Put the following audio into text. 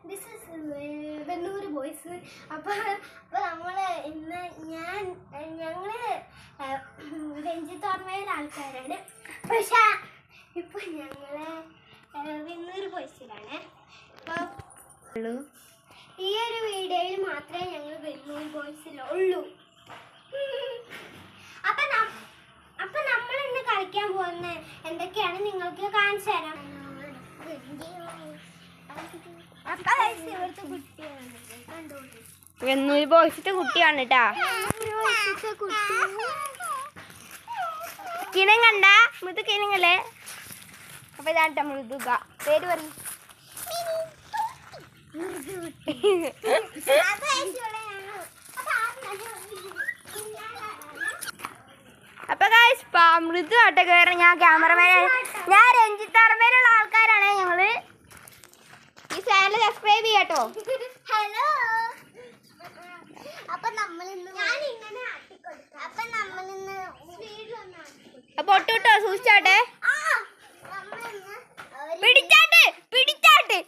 This is Vennur boys. അപ്പോൾ നമ്മൾ ഇന്ന് ഞങ്ങൾ രഞ്ജിത്ത് ഓർമ്മയിലെ ആൾക്കാരാണ്. പക്ഷേ ഇപ്പോൾ ഞങ്ങൾ വെണ്ണൂർ ബോയ്സിലാണ്. അപ്പോൾ ഈ ഒരു വീഡിയോയിൽ മാത്രമേ ഞങ്ങൾ വെണ്ണൂർ ബോയ്സിലുള്ളൂ. അപ്പം നമ്മൾ ഇന്ന് കളിക്കാൻ പോകുന്ന എന്തൊക്കെയാണ് നിങ്ങൾക്ക് കാണിച്ചു തരാം. വെണ്ണൂർ ബോയ്സിന്റെ കുട്ടിയാണ് കേട്ടാ. കിണം കണ്ട മൃദു കിണങ്ങളെ. അപ്പൊ ഇതാണ്ട മൃദുക പേര് പറയും. അപ്പൊ മൃദു ആട്ടെ കയറി. ഞാൻ ക്യാമറമാൻ, ഞാൻ രഞ്ജിത്ത് ഓർമ്മയിലുള്ള ആൾക്കാരാണ് ഞങ്ങള്. ഈ ചാനൽ സബ്സ്ക്രൈബ് ചെയ്യാട്ടോ. ഹലോ. അപ്പൊ ഒട്ടുട്ടോ സൂക്ഷിച്ചാട്ടെ. പിടിച്ചാട്ട് പിടിച്ചാട്ട്.